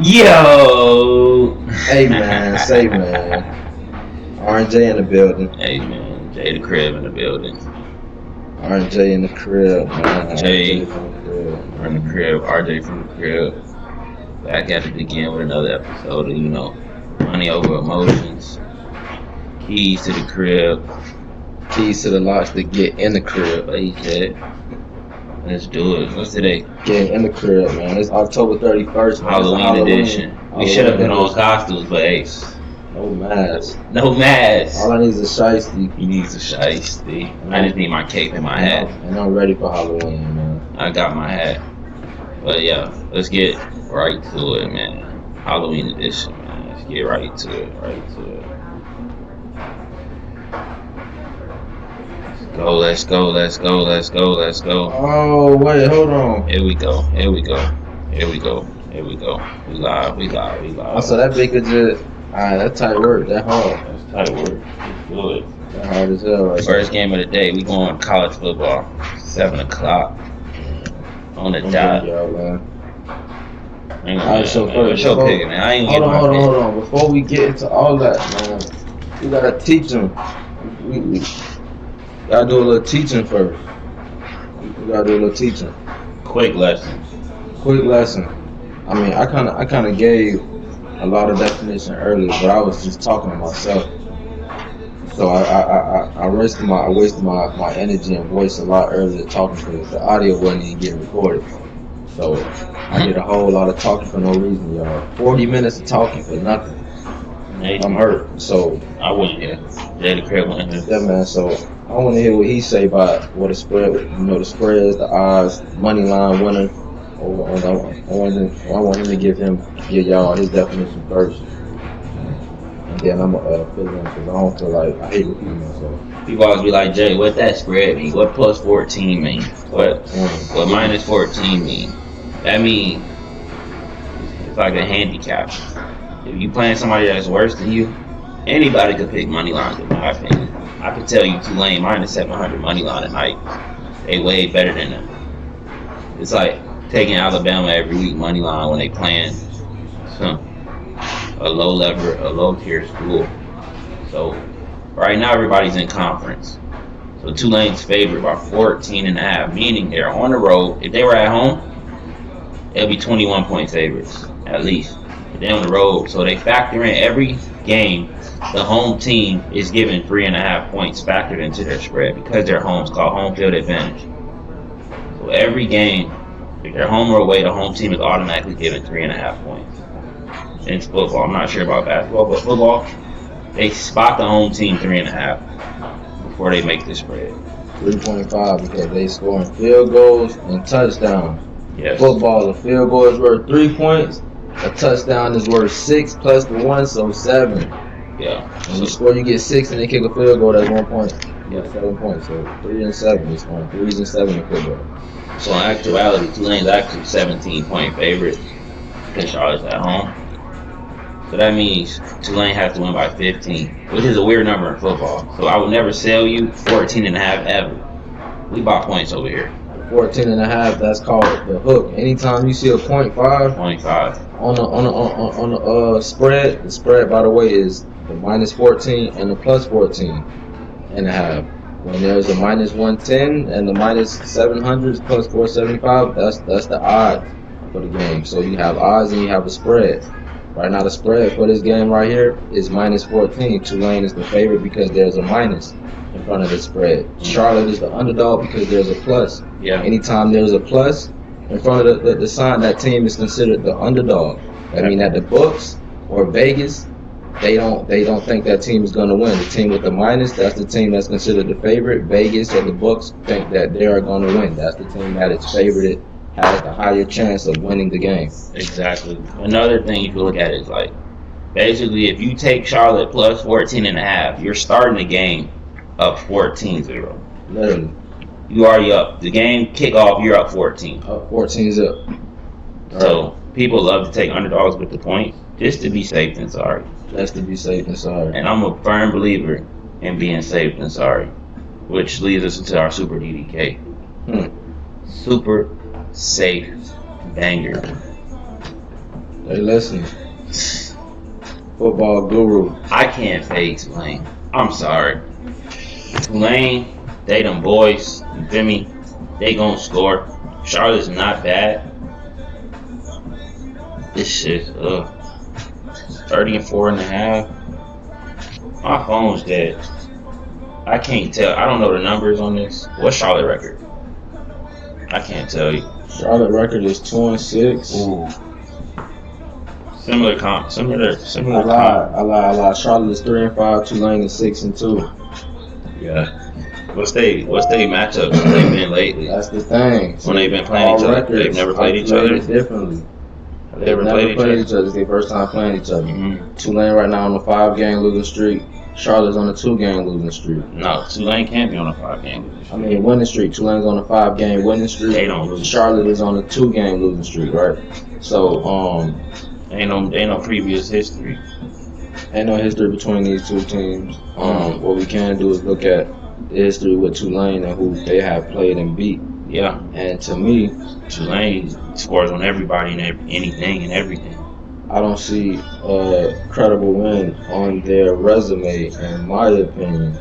Yo! Hey man, say man. RJ in the building. Hey man, Jay the Crib in the building. RJ in the crib, man. Jay RJ from the crib, from the man. crib, RJ from the crib. Back at it again with another episode of, Money Over Emotions. Keys to the crib. Keys to the locks to get in the crib. But he said, let's do it. What's today? Get in the crib, man. It's October 31st, man. It's a Halloween edition. We should have Halloween been on edition. costumes, but hey, No mask. no mask. All I need is a shiesty. He needs a shiesty. I just need my cape and my hat. And I'm ready for Halloween, man. I got my hat. But yeah, let's get right to it, man. Halloween edition, man. Let's get right to it, Let's go. Oh, wait, hold on. Here we go. We live. Oh, so that big could just. Alright, that tight work. That hard. That's tight work. Let's do it. That hard as hell, right? First game of the day, we going college football. 7 o'clock. On the dot. Y'all, man. Alright, so first, pick, man. I ain't hold on. Before we get into all that, man, we gotta teach them. We gotta do a little teaching first. Quick lesson. I mean, I kind of gave a lot of definition earlier, but I was just talking to myself. So I wasted my energy and voice a lot earlier talking because the audio wasn't even getting recorded. So I did a whole lot of talking for no reason, y'all. 40 minutes of talking for nothing. I'm hurt. So I wouldn't hear. Jay the Crib wouldn't hear. Yeah, man. So I want to hear what he say about what the spread. The spreads, the odds, money line winner. I want him to give y'all his definition first. And then I'm gonna fill in because I don't feel like I hate repeating myself. People always be like, Jay, what that spread mean? What plus 14 mean? What minus 14 mean? That mean it's like a handicap. If you playing somebody that's worse than you, anybody could pick money lines in my opinion. I could tell you Tulane minus 700 money line tonight. They way better than them. It's like taking Alabama every week money line when they playing a low tier school. So right now everybody's in conference. So Tulane's favored by 14.5, meaning they're on the road. If they were at home, it'll be 21-point favorites at least. But they're on the road, so they factor in every game. The home team is given 3.5 points factored into their spread because their home's called home field advantage. So every game, if they're home or away, the home team is automatically given 3.5 points. It's football. I'm not sure about basketball, but football, they spot the home team 3.5 before they make the spread. 3.5 because they scoring field goals and touchdowns. Yes. Football, a field goal is worth 3 points. A touchdown is worth 6 plus the 1, so 7. Yeah. When you score, you get 6, and they kick a field goal. That's 1 point. You get 7 points. So 3 and 7 is on 3s and 7 in football. So in actuality, Tulane's actually 17-point favorites because Charlotte's at home. So that means Tulane has to win by 15, which is a weird number in football. So I would never sell you 14.5 ever. We bought points over here. 14.5. That's called the hook. Anytime you see a 0.5 on the spread, the spread by the way is the minus 14 and the plus 14.5. When there's a minus 110 and the minus 700s plus 475, that's the odds for the game. So you have odds and you have a spread. Right now the spread for this game right here is minus 14. Tulane is the favorite because there's a minus in front of the spread. Charlotte is the underdog because there's a plus. Yeah. Anytime there's a plus in front of the sign, that team is considered the underdog. I mean, at the books or Vegas, they don't think that team is going to win. The team with the minus, that's the team that's considered the favorite. Vegas or the books think that they are going to win. That's the team that is favored, has the higher chance of winning the game. Exactly. Another thing you can look at is like, basically, if you take Charlotte plus 14.5, you're starting the game up 14-0. Literally. You already up. The game kickoff, you're up 14. Up 14's up. So people love to take underdogs with the points just to be safe than sorry. Just to be safe and sorry. And I'm a firm believer in being safe than sorry, which leads us into our Super DDK. Super safe banger. They listening. Football guru. I can't fade Tulane. I'm sorry. Tulane, they them boys. You feel me? They gonna score. Charlotte's not bad. This shit, 30 and 4.5. My phone's dead. I can't tell. I don't know the numbers on this. What's Charlotte record? I can't tell you. Charlotte record is 2-6. Ooh. Similar comp. I lied. Charlotte is 3-5. Tulane is 6-2. Yeah. What's they matchups they've been lately? That's the thing. When they've been playing each other, they've never played each other. Differently. They've never played each other. It's their first time playing each other. Mm-hmm. Tulane right now on a 5-game losing streak. Charlotte's on a 2-game losing streak. No, Tulane can't be on a 5-game losing streak. I mean, winning streak. Tulane's on a 5-game winning streak. They don't lose. Charlotte is on a 2-game losing streak, right? So, ain't no previous history. Ain't no history between these two teams. What we can do is look at the history with Tulane and who they have played and beat. Yeah. And to me, Tulane scores on everybody and anything and everything. I don't see a credible win on their resume, in my opinion.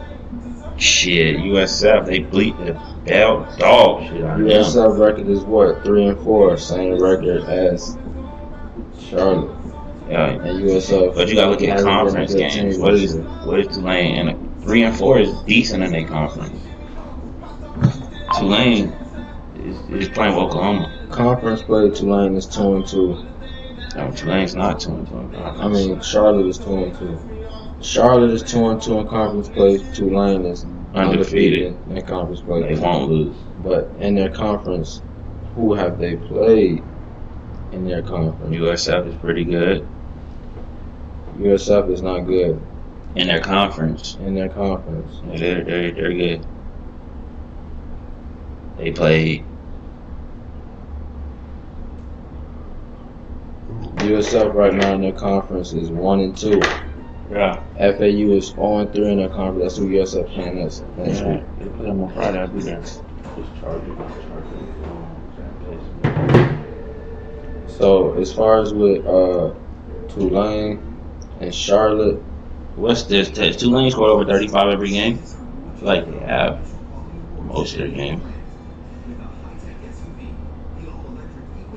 Shit, USF, they bleep the dog shit out of them. USF record is what? 3-4, same record as Charlotte. Yeah. And USF. But you gotta look at conference games. What is Tulane? And 3-4 is decent in their conference. Tulane is playing with Oklahoma. Conference play, Tulane is 2-2. No, Tulane's not 2-2. I mean, Charlotte is 2-2. Charlotte is 2-2 in conference play. Tulane is undefeated in conference play. They won't lose. But in their conference, who have they played in their conference? USF is pretty good. USF is not good. In their conference. They're good. They played. USF right now in their conference is 1-2. Yeah. FAU is 0-3 in their conference. That's who USF playing next week. They play them on Friday. I'll be there. So as far as with Tulane and Charlotte, what's this test? Tulane scored over 35 every game. I feel like they have most of their games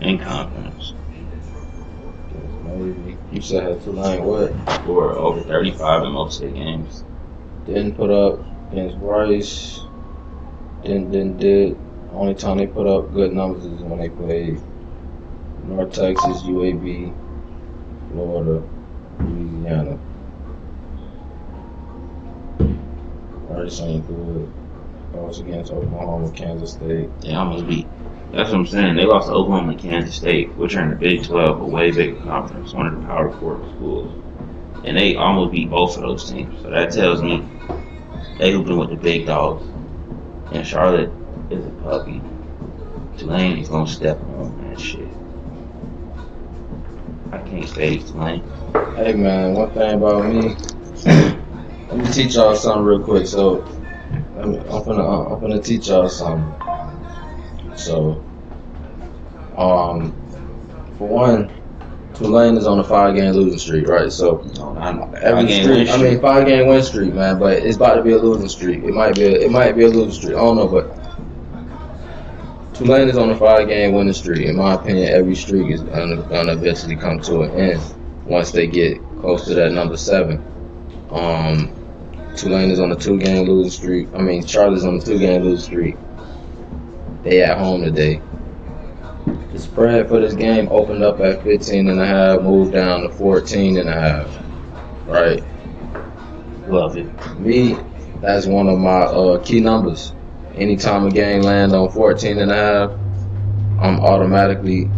in conference. maybe you said Tulane what? Scored over 35 in most of their games. Didn't put up against Rice. Did. Only time they put up good numbers is when they played North Texas, UAB, Florida, Louisiana. Rice ain't good. Lost against Oklahoma, Kansas State. They almost beat. That's what I'm saying. They lost to Oklahoma and Kansas State, which are in the Big 12, a way bigger conference, one of the Power 4 schools. And they almost beat both of those teams. So that tells me they hooping with the big dogs. And Charlotte is a puppy. Tulane is gonna step on that shit. I can't fade Tulane. Hey man, one thing about me, let me teach y'all something real quick. So I'm gonna teach y'all something. So, for one, Tulane is on a 5-game losing streak, right? So every streak, 5-game win streak, man. But it's about to be a losing streak. It might be a losing streak. I don't know, but Tulane is on a 5-game winning streak. In my opinion, every streak is gonna eventually come to an end once they get close to that number 7. Tulane is on a 2-game losing streak. Charlotte's on a 2-game losing streak. They at home today. The spread for this game opened up at 15.5, moved down to 14.5. Right? Love it. Me, that's one of my key numbers. Anytime a game lands on 14.5, I'm automatically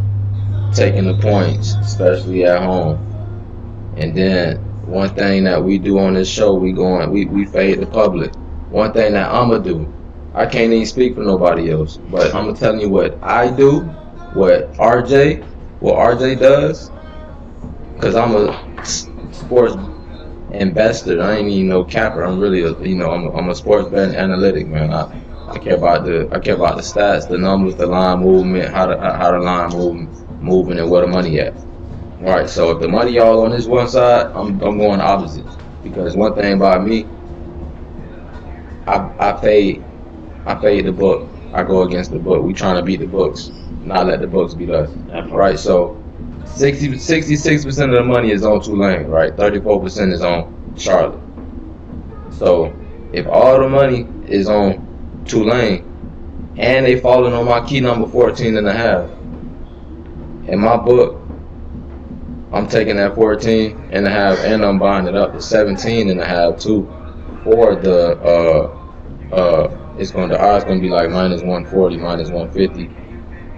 taking the points, especially at home. And then one thing that we do on this show, we fade the public. One thing that I'ma do, I can't even speak for nobody else, but I'm telling you what I do, what RJ does, because I'm a sports investor. I ain't even no capper. I'm really I'm a sports betting analytic, man. I care about the stats, the numbers, the line movement, how the line moving, and where the money at. Right. So if the money all on this one side, I'm going opposite. Because one thing about me, I fade the book. I go against the book. We trying to beat the books, not let the books beat us. Right. So 66% of the money is on Tulane. Right. 34% is on Charlotte. So if all the money is on Tulane and they falling on my key number 14 and a half, in my book, I'm taking that 14 and a half and I'm buying it up to 17 and a half too. For the the odds gonna be like minus 140, minus 150,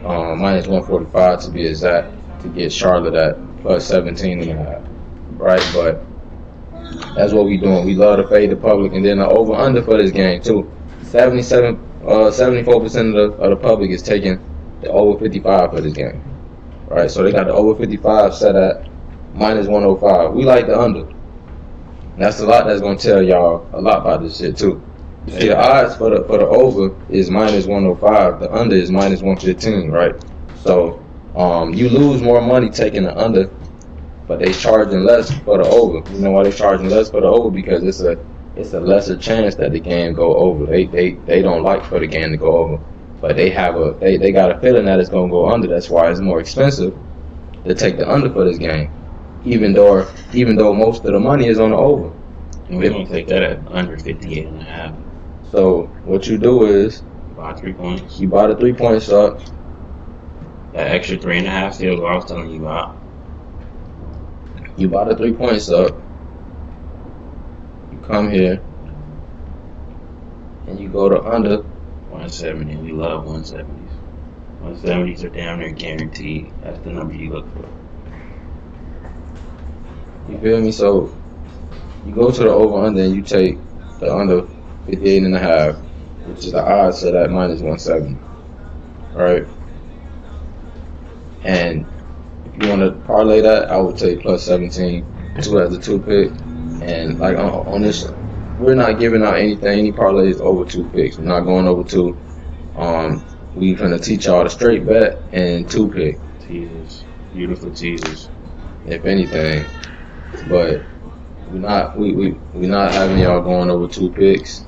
minus 145 to be exact, to get Charlotte at plus 17 and a half. Right, but that's what we doing. We love to fade the public, and then the over under for this game too. 74% of the public is taking the over 55 for this game. Right, so they got the over 55 set at minus 105. We like the under. That's a lot. That's gonna tell y'all a lot about this shit too. See, the odds for the over is minus 105. The under is minus 115. Right, so you lose more money taking the under, but they charging less for the over. You know why they charging less for the over? Because it's a lesser chance that the game go over. They don't like for the game to go over, but they got a feeling that it's gonna go under. That's why it's more expensive to take the under for this game, even though most of the money is on the over. And we're gonna take that at under 58 and a half. So what you do is buy 3 points. You buy the 3 points up. That extra 3.5 field goal I was telling you about. You buy the 3 points up. You come here and you go to under 170. We love 170s. 170s are damn near guaranteed. That's the number you look for. You feel me? So you go to the over under and you take the under 58 and a half, which is the odds of that minus 170. Right? And if you want to parlay that, I would take plus 17, 2 as a 2 pick. And like on this, we're not giving out any parlays over 2 picks. We're not going over 2. We gonna teach y'all the straight bet and 2 pick. Teasers, beautiful teasers. If anything, but we're not having y'all going over 2 picks.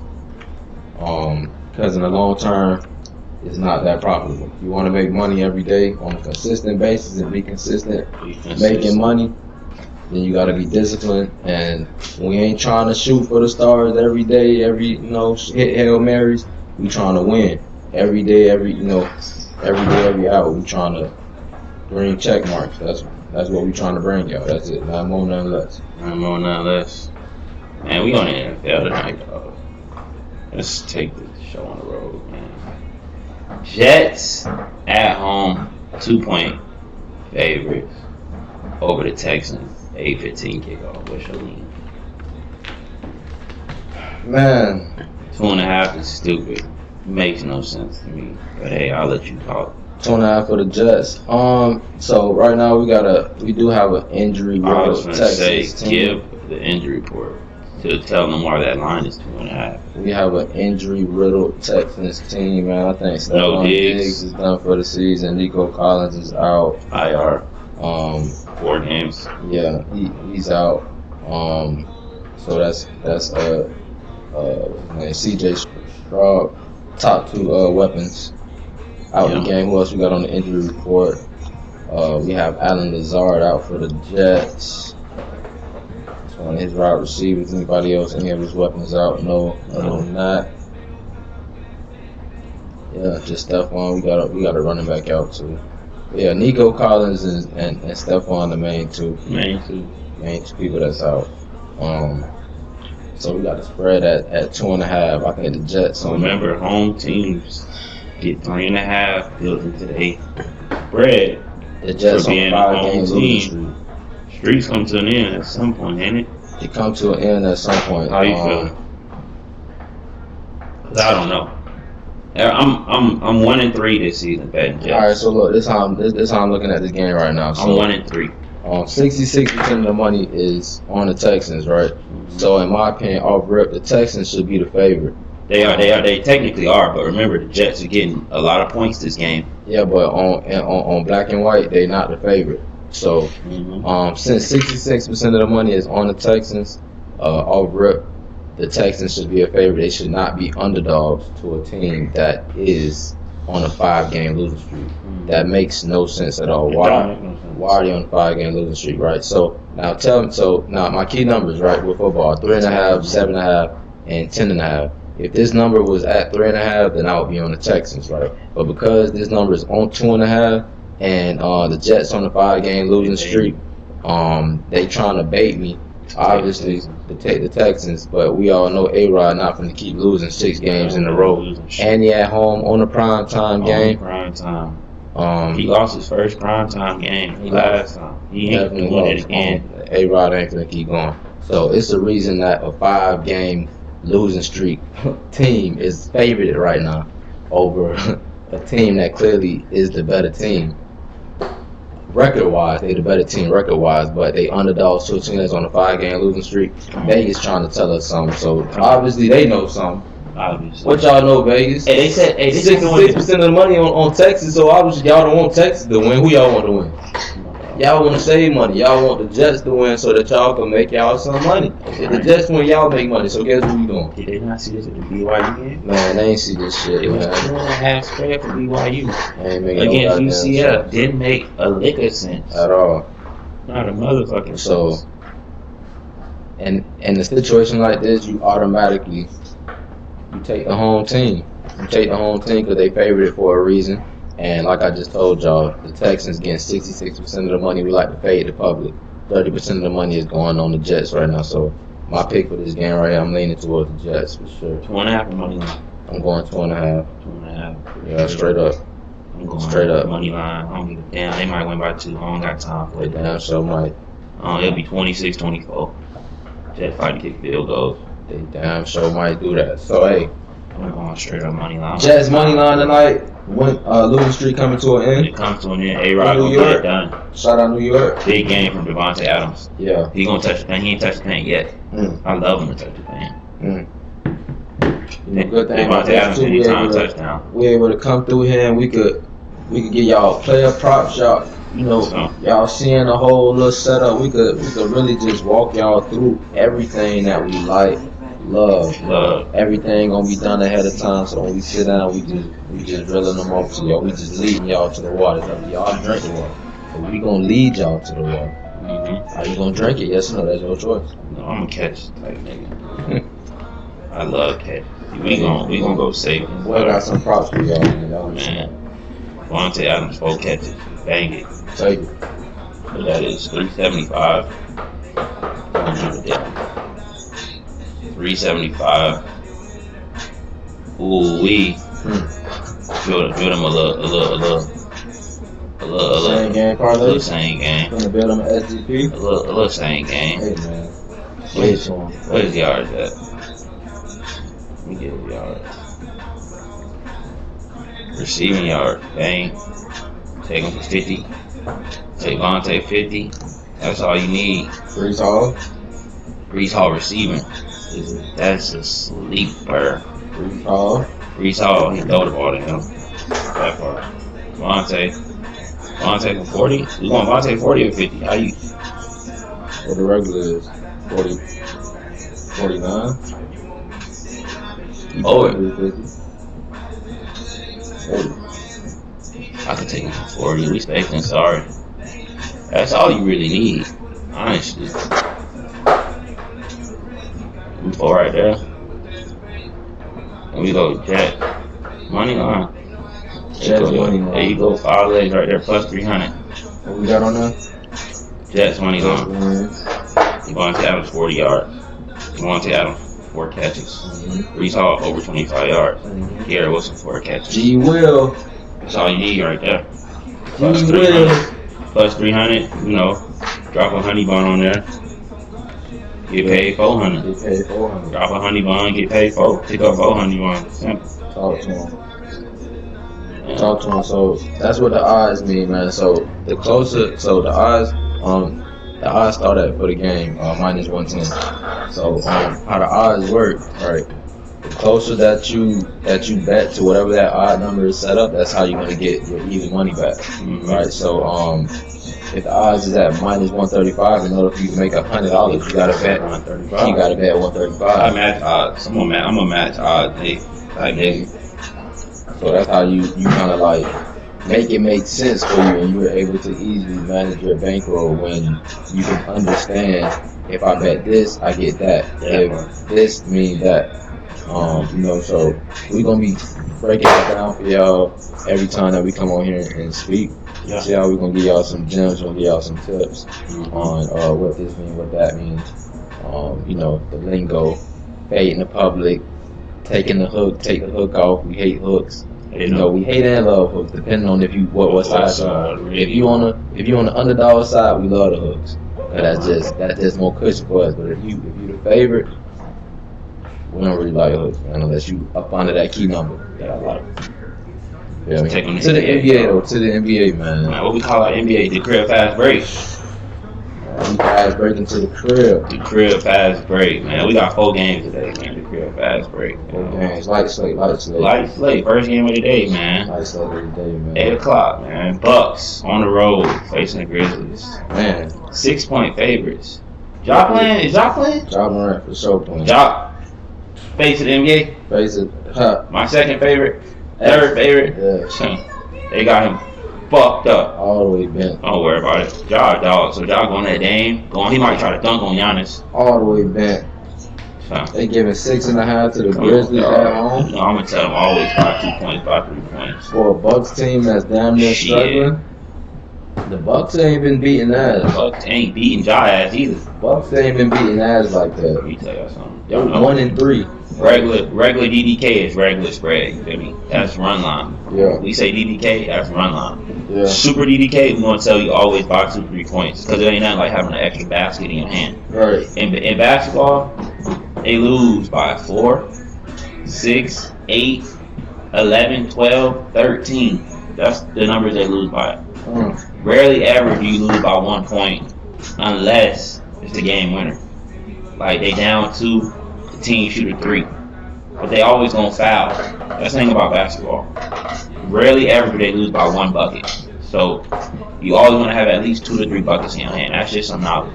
Because in the long term, it's not that profitable. If you want to make money every day on a consistent basis and be consistent making money, then you got to be disciplined. And we ain't trying to shoot for the stars every day, hit Hail Marys. We trying to win every day, every hour. We trying to bring check marks. That's what we trying to bring y'all. That's it. Not more, none less. Not more, none less. Man, we on the NFL tonight, dog. Let's take the show on the road, man. Jets at home, 2-point favorites over the Texans. 8:15 kickoff. What's your lean? Man, 2.5 is stupid. Makes no sense to me. But hey, I'll let you talk. 2.5 for the Jets. So right now we do have an injury riddled Texas team. Give the injury report to tell them why that line is 2.5. We have an injury riddled Texans team, man. I think Stephon Diggs is done for the season. Nico Collins is out. IR. 4 games. Yeah, he's out. So that's CJ Stroud, top 2 weapons out the game. Who else we got on the injury report? We have Alan Lazard out for the Jets. It's one of his wide receivers. Anybody else? Any of his weapons out? No, other than that. Yeah, just Stephon. We got a running back out too. Yeah, Nico Collins and Stephon, the main two people that's out. So we got the spread at 2.5. I think the Jets. So remember, home teams get 3.5 built into the spread. The Jets on 5 games team. Streaks come to an end at some point, ain't it? It come to an end at some point. How you feeling? Cause I don't know. I'm 1-3 this season betting Jets. All right, so look, this how I'm looking at this game right now. So, I'm 1-3. 66% of the money is on the Texans, right? Mm-hmm. So in my opinion, off rip, the Texans should be the favorite. They technically are, but remember the Jets are getting a lot of points this game. Yeah, but on black and white, they not the favorite. So, since 66% of the money is on the Texans, off rip, the Texans should be a favorite. They should not be underdogs to a team that is on a 5-game losing streak. That makes no sense at all. Why are they on a 5-game losing streak, right? So now now my key numbers, right, with football: 3.5, 7.5, and 10.5. If this number was at 3.5, then I would be on the Texans, right? But because this number is on 2.5, and the Jets on a 5-game losing streak, they trying to bait me. Obviously, to take the Texans, but we all know A-Rod not going to keep losing 6 games in a row, and he at home on a prime time game. Prime time. He lost his first prime time game last time. He ain't Definitely doing it lost. again. A-Rod ain't going to keep going. So it's the reason that a 5-game losing streak team is favored right now over a team that clearly is the better team. Record-wise, they the better team record-wise, but they underdogs to a team that's on a 5-game losing streak. Vegas trying to tell us something, so obviously they know something. Obviously. What y'all know, Vegas? Hey, they said 66% of the money on Texas, so obviously y'all don't want Texas to win. Who y'all want to win? Y'all want to save money. Y'all want the Jets to win so that y'all can make y'all some money. If the Jets win, y'all make money. So guess what we doing? Did they not see this at the BYU game? Man, they ain't see this shit. It was man. 2.5 spread for BYU Against UCF. Didn't make a lick of sense at all. Not a motherfucking so. sense. And in a situation like this, you automatically take the home team. You take the home team because they favored it for a reason. And like I just told y'all, the Texans getting 66% of the money. We like to fade the public. 30% of the money is going on the Jets right now. So my pick for this game right here, I'm leaning towards the Jets for sure. 2.5 money line. I'm going 2.5. 2.5. Yeah, straight up. I'm going straight up. Money line. I don't give a damn. They might win by 2. I don't got time for it. They damn sure might. It'll be 26-24. Jets fight to kick field goals. They damn sure might do that. So hey, I'm going straight up money line. Jets money line tonight. When losing streak coming to an end. When it comes to an end, A-Rod gonna get it done. Shout out New York. Big game from Devontae Adams. Yeah. He gonna touch the paint. He ain't touched the paint yet. I love him to touch the paint. Good thing Devontae Adams anytime touchdown. We able to come through here and we could get y'all player props, y'all. You know, y'all seeing the whole little setup. We could really just walk y'all through everything that we like. Love. Everything gonna be done ahead of time. So when we sit down, we just drilling them off to y'all. We just leading y'all to the water. Y'all drink the water, but we gonna lead y'all to the water. Are you gonna drink it? Yes or no? That's your choice. No, I'm a catch type nigga. I love catch. We gonna go save him. Boy, I got some props for y'all. Man, Devontae Adams 4 catches, bang it. Take it. But that is 375. 375. Ooh wee. Build them a little same game parlay. A little same game. Gonna build them an SGP. A little same game. Hey man. Where's yards at? Let me get his yards. Receiving yard, bang. Take him for 50. Take Vontae 50. That's all you need. Brees Hall. Brees Hall receiving. That's a sleeper. Brees Hall, he throw the ball to him. That part. Vontae for 40? We want Vontae 40 or 50? How you? What the regular is? 40. 49? Oh, I could take him for 40. We expecting, sorry. That's all you really need, honestly. 4 right there. And we go Jet money line. There you go, 5 legs right there, plus 300. What we got on there? Jets money line. Devontae Adams 40 yards. Devontae Adams 4 catches. Brees Hall over 25 yards. Garrett Wilson 4 catches. G Will. That's all you need right there. Plus 300. Plus 300. You know, drop a honey bun on there. Get paid 400. Drop a honey bun, get paid 4. Pick up 4 honey buns. Simple. Talk to him. Yeah. Talk to him. So that's what the odds mean, man. So the closer, the odds start at for the game minus 110. So how the odds work, right? The closer that you bet to whatever that odd number is set up, that's how you're gonna get your even money back, right? So if the odds is at minus 135, in order for you to make $100, you gotta bet 135. You gotta bet 135. I match odds. I'm gonna match odds. Hey. So that's how you kind of like make it make sense for you, and you're able to easily manage your bankroll when you can understand, if I bet this, I get that. If this means that. So we're gonna be breaking that down for y'all every time that we come on here and speak. Yeah. See how we're gonna give y'all some gems, we're gonna give y'all some tips on what this means, what that means. The lingo, fading the public, taking the hook, take the hook off. We hate hooks. We hate and love hooks, depending on what side you're on. If you on the underdog side, we love the hooks. That's just more cushion for us. But if you the favorite, we don't really like hooks, man, unless you up under that key number. Yeah, I like it. Yeah, to the NBA though, to the NBA, man. What we call our NBA, the crib fast break. We fast break into the crib. The crib fast break, man. We got 4 games today, man. The crib fast break. 4 games, light slate. First game of the day, man. Light slate of the day, man. 8 o'clock, man. Bucks on the road facing the Grizzlies. Man, 6-point favorites. Ja playing? Is Ja playing? Ja Morant for sure playing. Ja. Face of the NBA. Face it. My second favorite. Third favorite. Yeah. They got him fucked up. All the way bent. Don't worry about it. Ja dog. So Ja going that Dame. He might try to dunk on Giannis. All the way bent. So. They giving 6.5 to the Grizzlies at home. I'm gonna tell them always by 2 points, by 3 points. For a Bucks team that's damn near struggling. The Bucks ain't been beating ass. The Bucks ain't beating Ja ass either. Bucks ain't been beating ass like that. Let me tell y'all something. Y'all know. 1-3. Regular DDK is regular spread. You feel me? That's run line. Yeah. We say DDK, that's run line. Yeah. Super DDK, we gonna tell you always by 2-3 points because it ain't nothing like having an extra basket in your hand. Right. In basketball, they lose by 4, 6, 8, 11, 12, 13. That's the numbers they lose by. Rarely ever do you lose by 1 point unless it's the game winner. Like they down 2, the team shoot a 3. But they always gonna foul. That's the thing about basketball. Rarely ever do they lose by 1 bucket. So you always wanna have at least 2 to 3 buckets in your hand. That's just some knowledge.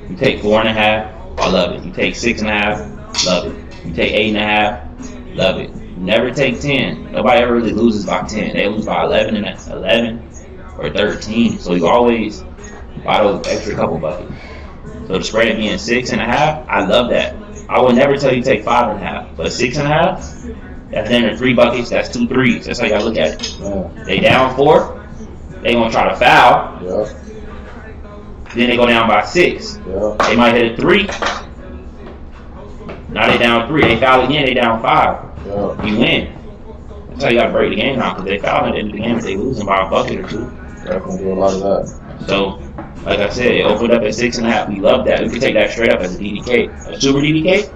You take 4.5, I love it. You take 6.5, love it. You take 8.5, love it. You never take 10. Nobody ever really loses by 10. They lose by 11 or 13. So you always buy those extra couple buckets. So the spread being 6.5, I love that. I would never tell you to take 5.5, but 6.5, that's then 3 buckets. That's 2 threes. That's how you gotta look at it. Yeah. They down 4, they gonna try to foul. Yeah. Then they go down by 6. Yeah. They might hit a 3. Now they down 3. They foul again. They down 5. Yeah. You win. That's how you gotta break the game down because they foul at the end of the game if they losing by a bucket or 2. Definitely do a lot of that. So, like I said, it opened up at 6.5. We love that. We can take that straight up as a DDK. A super DDK,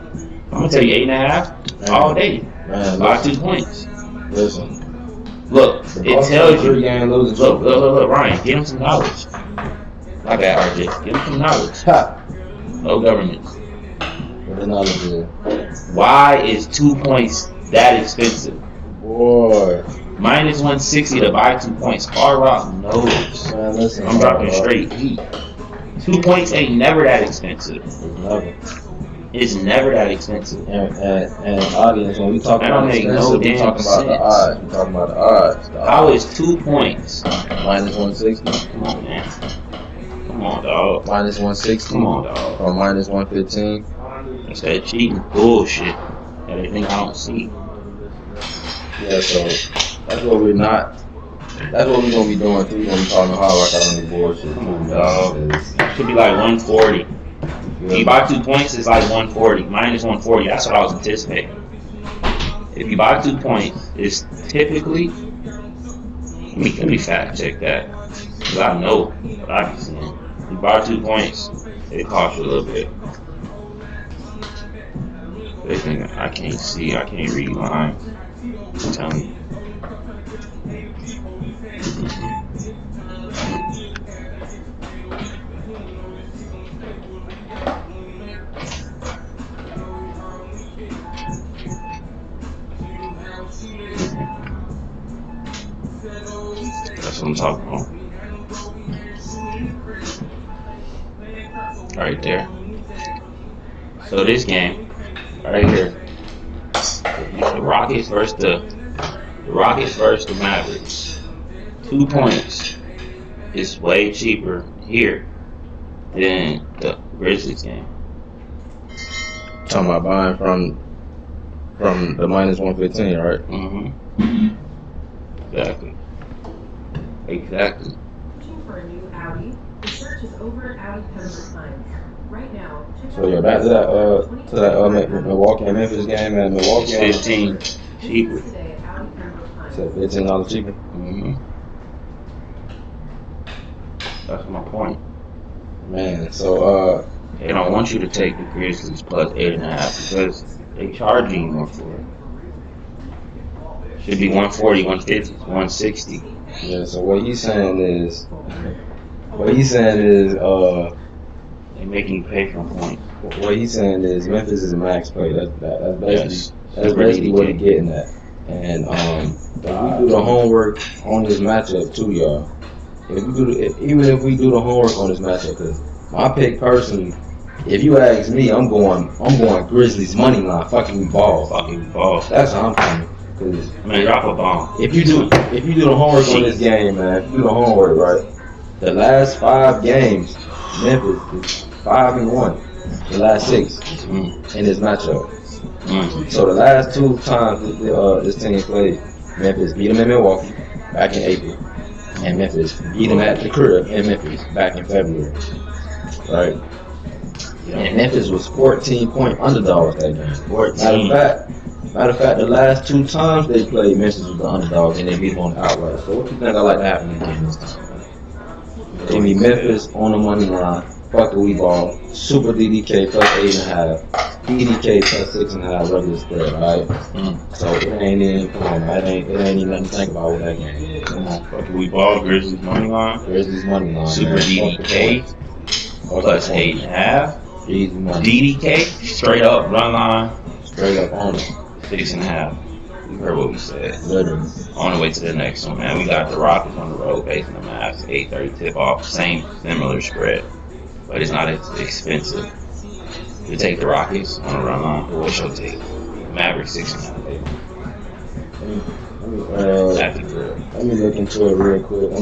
I'm gonna tell you 8.5 all day. Man, by 2 points. Listen. Look, it tells you. Look, Ryan, give him some knowledge. My bad, RJ. Give him some knowledge. No government. What the knowledge is? Why is 2 points that expensive? Boy. Minus 160 to buy 2 points. Hard Rock knows. Man, listen, I'm dropping straight heat. 2 points ain't never that expensive. It's never that expensive. And audience, when we talk about expensive, we talking about the odds. We talking about the odds. How is 2 points? Minus 160. Come on, man. Come on, dog. Minus 160. Come on, dog. Or minus 115. That's that cheating bullshit that they think I don't see. Yeah, so that's what we're not. That's what we're gonna be doing too. We're gonna be talking hard like I don't do bullshit. Come on, dog. Should be like 140. If you buy 2 points, it's like 140. Minus 140. That's what I was anticipating. If you buy 2 points, it's typically. Let me fact check that. Because I know what I be seeing. If you buy 2 points, it costs you a little bit. They think I can't see, I can't read lines. I'm telling you. That's what I'm talking about. right there. So this game right here, the Rockets versus the Mavericks. 2 points is way cheaper here than the Grizzlies game. Talking about buying from the minus 115, right? Mm-hmm. Exactly. Exactly. Searching for a new Audi? The search is over at Audi Pembroke Pines. Right now, So yeah, back to that Milwaukee and Memphis game, and Milwaukee It's 15 cheaper. today at Audi Pembroke Pines. said $15 cheaper. Mm-hmm. That's my point. Man, so They don't want you to take the Grizzlies plus 8.5 because they charging you more for it. Should be 140, 150, 160. yeah, so what he's saying is They making you pay for points. what he's saying is Memphis is a max play. That's basically Yes. that's basically what he's getting at. And if we do the homework on this matchup too, y'all. Even if we do the homework on this matchup, because my pick personally, if you ask me, I'm going Grizzlies money line. Fucking ball. That's how I'm coming. Cause Man, drop a bomb. if you do the homework on this game, man, if you do the homework right, the last 5 games, Memphis is 5-1. The last 6 in this matchup. So the last 2 times this team played, Memphis beat them in Milwaukee back in April, and Memphis beat them at the crib in Memphis back in February. Right? And Memphis was 14-point underdogs that game. 14. Matter of fact, the last 2 times they played, Memphis was the underdog, and they beat them on the outright. So what you think I like to happen in the game this time? Give me Memphis on the money line. Fuck the we ball. Super DDK plus 8.5. DDK plus 6.5 regular spread, right? So it ain't even, come on, man. It ain't even nothing to think about with that game. Come on, fuck we ball. Grizzlies money line. Grizzlies money line. Super man. DDK plus 8.5. Easy money. DDK straight up run line. Straight up on it. 6.5. You heard what we said. Literally. On the way to the next one, man. We got the Rockets on the road facing the Mavs. 8:30 tip off. Similar spread, but it's not as expensive. We take the Rockets on the run line. What should take? Mavericks 6.5. Let me look into it real quick.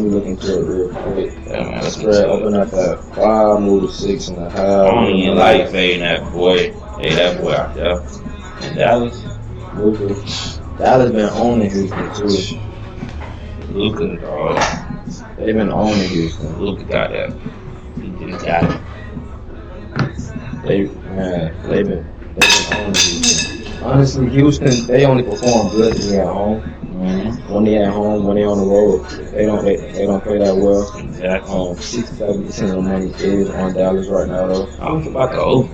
Yeah, man. The spread open up at 5, move to 6.5. I don't even like fading that boy. Hey, that boy out there in Dallas. Dallas been owning Houston too. Luka, dog. They've been owning Houston. Luka got that. He just got it. They've been owning Houston. Honestly, Houston, they only perform good when they're at home. Mm-hmm. When they're at home, when they're on the road, they don't play that well. Exactly. 60-70% of the money is on Dallas right now, though. I was about to over.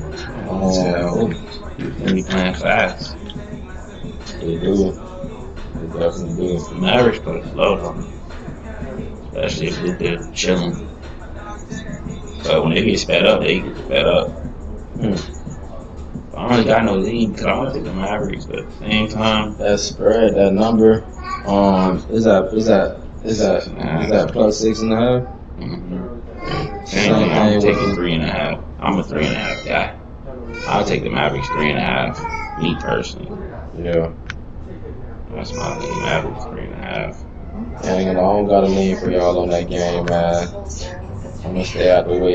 Houston be playing fast. They do. They definitely do. The Mavericks put it slow though. Especially if Luka chilling. But when they get sped up, they get sped up. I don't got no lead because I want to take the Mavericks, but at the same time, that spread, that number, is that plus 6.5? I'm taking 3.5. I'm a 3.5 guy. I'll take the Mavericks 3.5. Me personally. Yeah. That's my lead. Mavericks 3.5. Dang, and I don't got a lean for y'all on that game, man. I'm gonna stay out the way.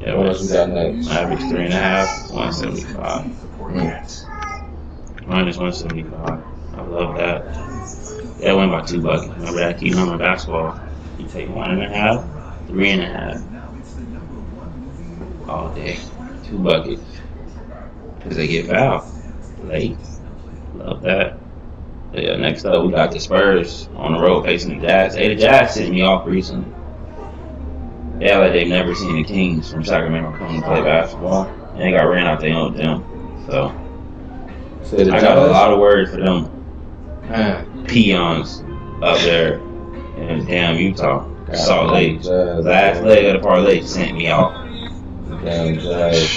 Yeah, what else we got next? Mavericks 3.5, 175. Minus 175. I love that. That went by 2 buckets. Remember that key number basketball? You take 1.5, 3.5. All day. 2 buckets. Because they get fouled late. Love that. Yeah, next up we got the Spurs on the road facing the Jazz. Hey, the Jazz sent me off recently. Yeah, like they've never seen the Kings from Sacramento come to play basketball. And they got ran out their own gym. So I got a lot of words for them peons up there in damn Utah. Salt Lake. Last leg of the parlay sent me off. Damn Jazz.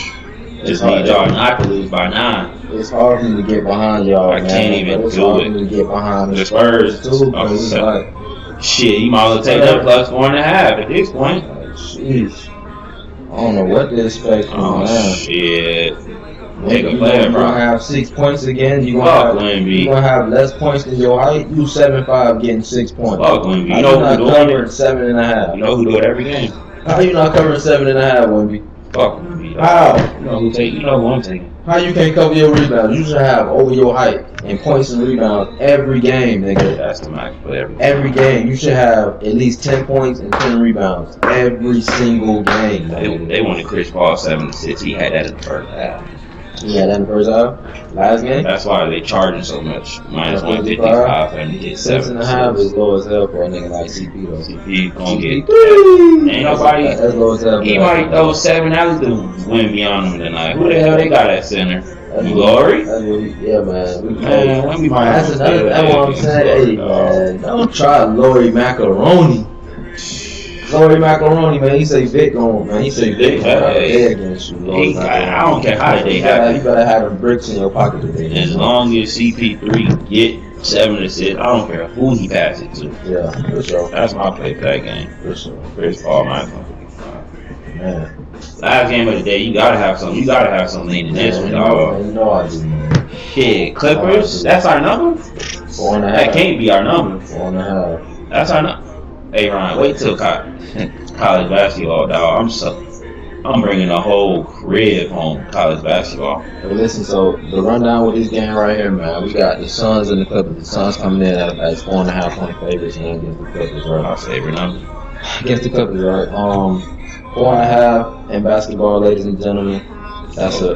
Just need y'all not to lose by 9. It's hard for me to get behind y'all. I can't even do it. To get behind the Spurs. too, because it's like Shit, you might as well take that plus 4.5 at this point. Jeez. I don't know what to expect from Oh, man. shit. Take a player, you're gonna have 6 points again. You're gonna have less points than your height. You 7'5", getting 6 points. Fuck Wemby. You know not covering 7.5. You know who do it every game. How you not covering 7.5, Wemby? Fuck Wemby. How? You know who take? You know who I'm taking. How you can't cover your rebounds? You should have over your height and points and rebounds every game, nigga. That's the max for every game. You should have at least 10 points and 10 rebounds every single game. They wanted Chris Paul 7-6. He had that in the first half. He had that in the first half? Last game? That's why they charging so much. Minus 155 and he get 6.5 is low as hell for a nigga like CP though. CP gonna get 3. Ain't nobody. That's low as hell. He might throw 7 out to win beyond him tonight. Who the hell they got at center? Glory? Yeah, man. Wemby might. That's another. That's what I'm saying. Hey, man, don't try Lori Macaroni. Lori Macaroni, man. He say Vic on, man. He say Vic against you. I don't care how they have. You better have them bricks in your pocket today. As long as CP3 get 7 assists, I don't care who he passes it to. Yeah, for sure. That's my play for that game. For sure. Chris Paul minus 155. Man. Last game of the day, you gotta have something. You gotta have something in this one, dog. You know I do, man. Shit, Clippers. That's our number. 4.5. That can't be our number. 4.5. That's our number. Hey Ryan, wait till college basketball, dog. I'm bringing the whole crib home. College basketball. Hey, listen, so the rundown with this game right here, man. We got the Suns and the Clippers. The Suns coming in as 4.5 point favorites, man, against the Clippers, right? My favorite number. Against the Clippers, right? 4.5 in basketball, ladies and gentlemen. That's a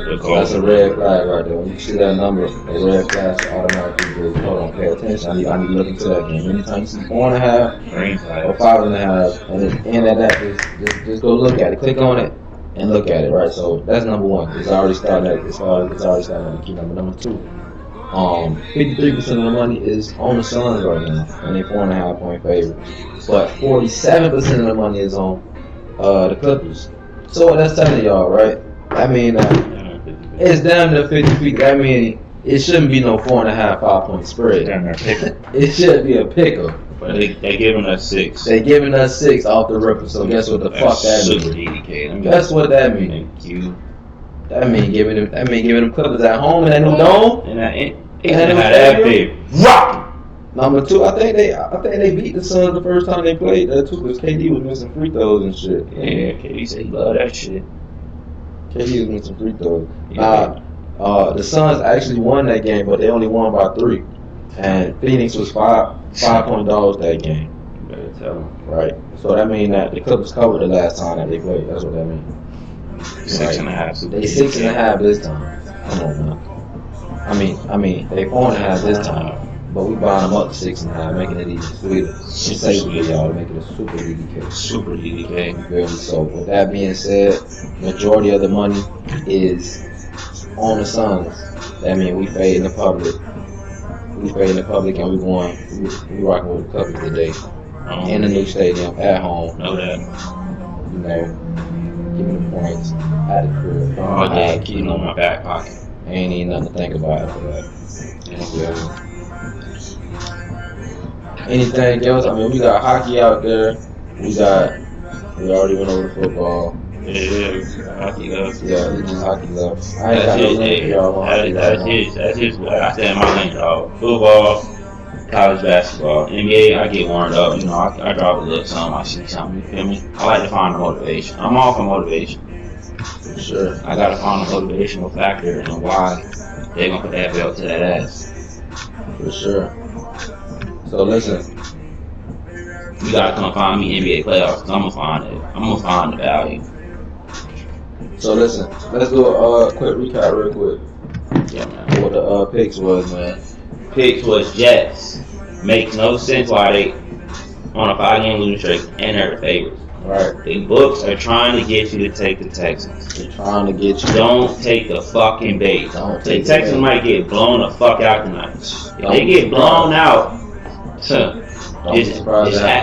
red flag right there. When you see that number, a red flag should automatically go, hold on, pay attention. I need to look into that game. Anytime you see 4.5 or 5.5, and it's in at that, just go look at it. Click on it and look at it, right? So that's number one. It's already starting at the key number. Number two, 53% of the money is on the Suns right now, and they're 4.5 point favorites. But 47% of the money is on the Clippers. So what that's telling y'all, right? I mean, it's down to 50-50. I mean, it shouldn't be no 4.5, 5 point spread. It should be a pick'em. But they giving us 6. They giving us 6 off the ripper. So guess what the fuck that means? Guess what that means? Thank you. That mean giving them Clippers at home in that new dome. And that big rock. Number 2, I think they beat the Suns the first time they played that too, because KD was missing free throws and shit. Yeah, KD said he love that shit. KD was missing free throws. The Suns actually won that game, but they only won by 3. And Phoenix was 5-point dogs that game. You better tell them. Right. So that means that the Clippers covered the last time that they played. That's what that means. 6.5. They 6.5 this time. Come on, man. I mean, they 4.5 this time. But we buying them up to 6.5, making it even sweeter. It's safe for y'all to make it a super DDK. Super DDK. Very so. With that being said, majority of the money is on the Suns. That means we fade in the public. We rocking with the Clippers today. In the new stadium, at home. Know that. You know, give me the points at the crib. Oh, yeah, keep it on my back pocket. Ain't even nothing to think about after that. Yeah. Anything else? I mean, we got hockey out there. We already went over the football. Yeah, hockey left. Yeah, it's just hockey left. I That's ain't got no his link for y'all on hockey. That's his way. I stand my lane, dog. Football, college basketball, NBA. I get warmed up. You know, I drop a little something. I see something. You feel me? I like to find a motivation. I'm all for motivation. For sure. I gotta find a motivational factor and why they gonna put that belt to that ass. For sure. So listen, you gotta come find me NBA playoffs. Cause I'm gonna find it. I'm gonna find the value. So listen, let's do a quick recap real quick. Yeah, man. What the picks was, man. Picks was Jets. Makes no sense why they on a 5-game losing streak and they're the favorites. Right. The books are trying to get you to take the Texans. They're trying to get you. Don't take the fucking bait. Don't take the Texans might get blown the fuck out tonight. If they get blown out, it's at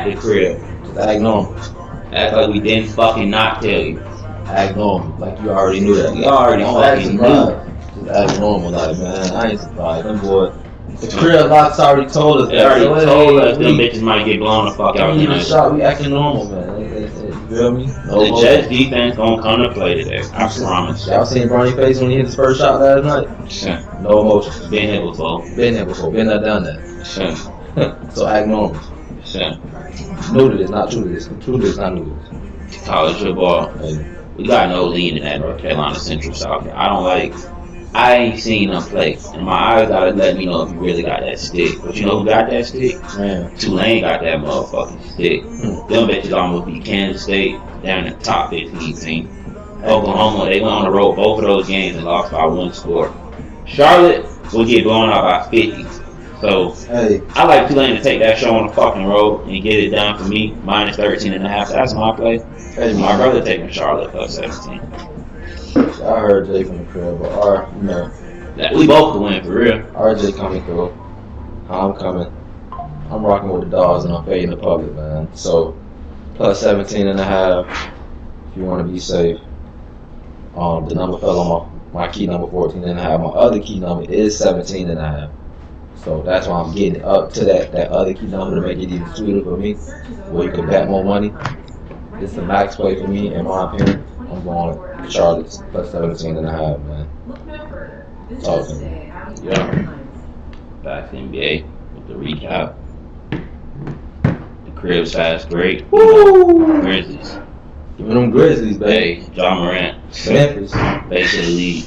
the crib. Just act normal. Act like we didn't fucking not tell you. Act normal. Like you already knew that. You already fucking knew. Just act normal. Like, man, I ain't surprised. Them boys, The crib locks already told us. They already told us them bitches might get blown the fuck out Even tonight. shot, we acting normal, man. You feel me? No The Jets defense gonna come to play today. I promise. Y'all seen Bronny's face when he hit his first shot last night? Sure. No emotion. Been here before. Been there before. Been there, done that. Sure. So act normal. Sure. New to this, not true to this. True to this, not new to this. College football. Hey. We got no lead in that North Carolina Central South. I ain't seen them play. And my eyes gotta let me know if you really got that stick. But you know who got that stick? Man. Tulane got that motherfucking stick. Them bitches almost beat Kansas State down in the top 15 team. Oklahoma, they went on the road both of those games and lost by 1 score. Charlotte will get blown out by 50. So Hey. I like Tulane to take that show on the fucking road and get it done for me. Minus 13.5. That's my play. Hey, My brother taking Charlotte plus 17. I heard Jay from the crib, but We both could win for real. RJ coming through. I'm coming. I'm rocking with the dogs and I'm fading the public, man. So plus 17.5 if you want to be safe. The number fell on my key number 14.5. My other key number is 17.5. So that's why I'm getting up to that other key number to make it even sweeter for me, where you can bet more money. It's the max play for me, in my opinion. I'm going Charlotte plus 17.5, man. Look no further. This Talk is to me. today, Audi Yeah. Cover Times. Back to NBA with the recap. The crib's fast break. Woo! Grizzlies. Give me them Grizzlies, baby. Hey, John Morant. Memphis. Base of the league.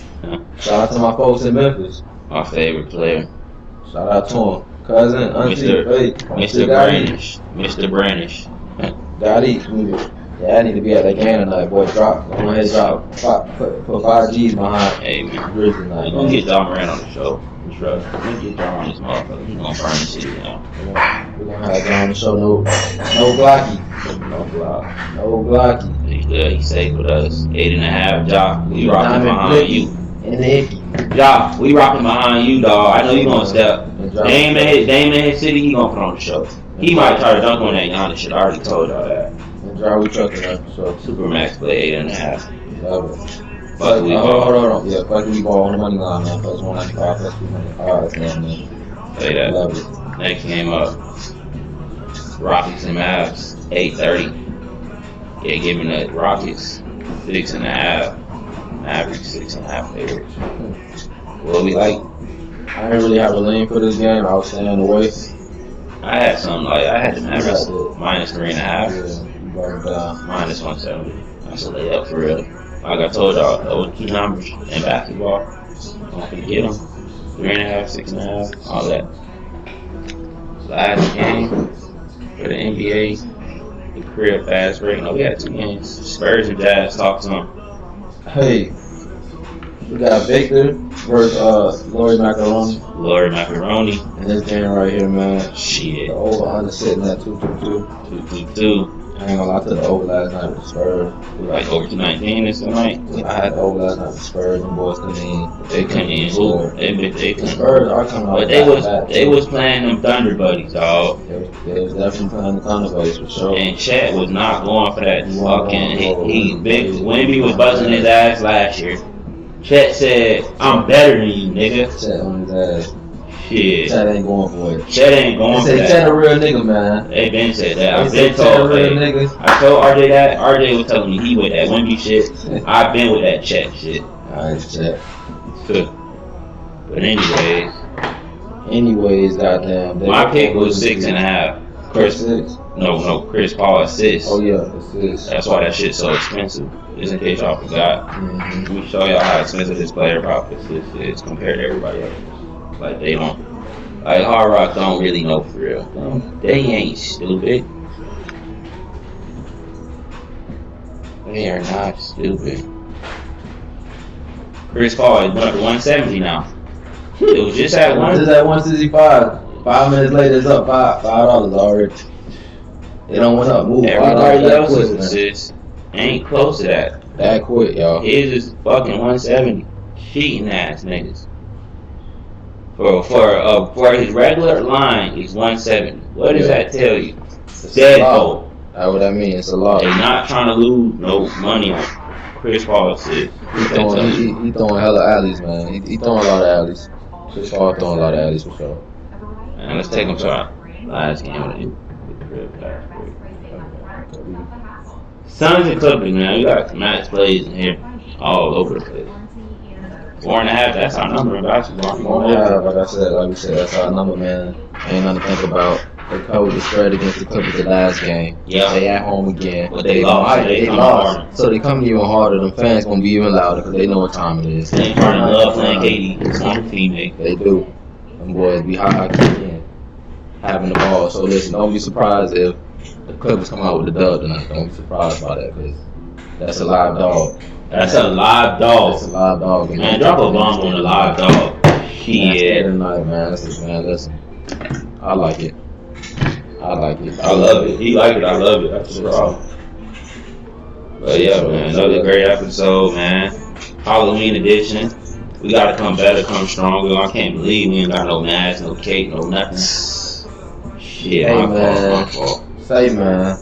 Shout out to my folks in Memphis. My favorite player. Shout out to him. Cousin, auntie, hey, Mr. Brandish. Mr. Brandish. Gotti. Yeah, I need to be at that game tonight, boy. Go ahead, put 5 G's behind. Hey, man. Grizzlies tonight, We're gonna get John Morant on the show. We're gonna get John on this motherfucker. He's gonna burn the city down. We're gonna have John on the show. No Glocky. No block. No Glocky. He's good. He's safe with us. 8.5. Jock, we rocking behind you. And the Icky. Jock, we rocking behind you, dog. I know you gonna step. Dame in his city, he gonna put on the show. He might try to dunk on that Giannis shit. I already told y'all that. And John, we trucking up the show. Supermax play 8.5. Love it. Fuck we ball. Hold on. Yeah, fuck we ball on the money line, man. Plus 195, plus 300. Alright, man. Play that. Love it. Next game up. Rockets and Mavs. 8:30. Yeah, give me the Rockets 6.5. Mavericks 6.5 favorites. What we like? I didn't really have a lean for this game. I was staying away. I had the Mavericks minus 3.5. Yeah, you brought it down. Minus 170. That's a layup for real. Like I told y'all, those key numbers in basketball, don't forget them. 3.5, 6.5, all that. Last game for the NBA, the crib fast break. No, we had 2 games. Spurs and Jazz, talk to them. Hey, we got Victor versus Lori Macaroni. Lori Macaroni. And this game right here, man. Shit. The over under sitting at 222. 222. I ain't gonna lie, to the over last night with the Spurs. Like over 219 this night. I had the over last night with the Spurs. Them boys couldn't even. They couldn't even hoop. They The couldn't. Spurs are coming out. But they was playing them Thunder buddies, dog. They was definitely playing the Thunder buddies for sure. And Chet was not going for that fucking. He big. Wemby was buzzing his ass last year. Chet said, "I'm better than you, nigga." Chet on his ass. Shit. Chet ain't going for it. Chet ain't going for They said Chet a that. real nigga, man. They been said that. I've They been said Chet a told real that. nigga. I told RJ that. RJ was telling me he with that Wemby shit. I've been with that Chet shit. Alright, Chet. But anyways, goddamn. my pick was 6.5. Chris 6. No, Chris Paul assist. Oh yeah, it's That's why that shit's so expensive. Just in case y'all forgot. mm-hmm. Let me show y'all how expensive this player prop is compared to everybody else. Like they don't, like Hard Rock don't really know for real. They ain't stupid. They are not stupid. Chris Paul is up to 170 now. It was just at Just one. at 165. 5 minutes later, it's up $5 already. They don't want up. Move Everybody $5 that else's quick, man. assists ain't close to that. That quick, y'all. His is fucking 170. Cheating ass niggas. For his regular line is 170. What does that tell you? It's Dead a lot. vote. That's what that means. It's a lot. They not trying to lose no money on Chris Paul assists. He throwing hella alleys, man. He throwing a lot of alleys. Chris Paul throwing a lot of alleys for sure. And let's take them to our last game of the Suns and Clippers, man. We got some match plays in here all over the place. 4.5, that's our number in basketball. Yeah, like we said, that's our number, man. Ain't nothing to think about. They covered the spread against the Clippers the last game. Yeah. They at home again. But they lost. They lost. So they come even harder. The fans gonna be even louder because they know what time it is. They love playing KD. He's one teammate. They do. Them boys be hot kicking, having the ball. So listen, don't be surprised if the Clippers come out with the dub tonight. Don't be surprised by that because that's a live dog. That's a live dog. That's a live dog. Man, drop a bomb on a live dog. Yeah. Tonight, man. Listen. I like it. I love it. He like it. I love it. That's the problem. But yeah, man, another great episode, man. Halloween edition. We gotta come better, come stronger. I can't believe we ain't got no mask, no cake, no nothing. Shit, hey, my fault. Say, man.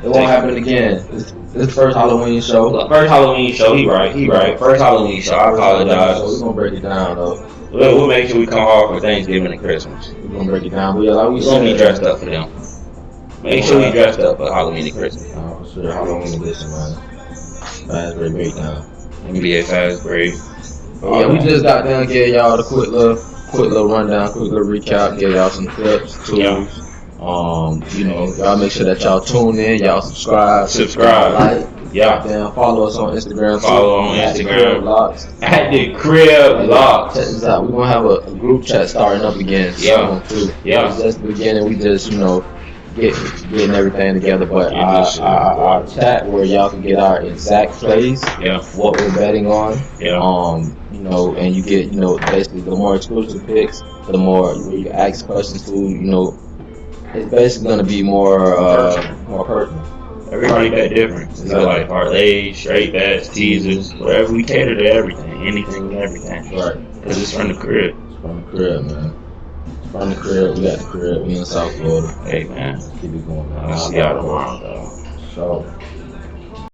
It won't happen again. This the first Halloween show. First Halloween show. He right. First Halloween show. I apologize. So we're gonna break it down though. We'll make sure we come off for Thanksgiving and Christmas. We're gonna break it down. But yeah, like we said, be dressed up for them. Make sure we dressed up for Halloween and Christmas. For sure, Halloween edition, man. Fast break breakdown. NBA fast break. Yeah, we just got done getting y'all the quick little rundown, quick little recap, get y'all some clips, tools. Yeah. Y'all make sure that y'all tune in, y'all subscribe, like, then follow us on Instagram. Follow on Instagram. At the Crib Locks. Check this out. We're gonna have a group chat starting up again. Yeah. It's just the beginning. We just getting everything together. But our chat where y'all can get our exact plays. Yeah. What we're betting on. Yeah. And you get basically the more exclusive picks, the more you ask questions to. It's basically going to be more personal. Everybody bet different. So like parlays, straight bets, teasers, whatever. We cater to everything, anything and everything. Right. Because it's from the crib. It's from the crib, man. It's from the crib. We got the crib. We in South Florida. Hey, man. Keep it going, man. I'll see y'all tomorrow, though. So.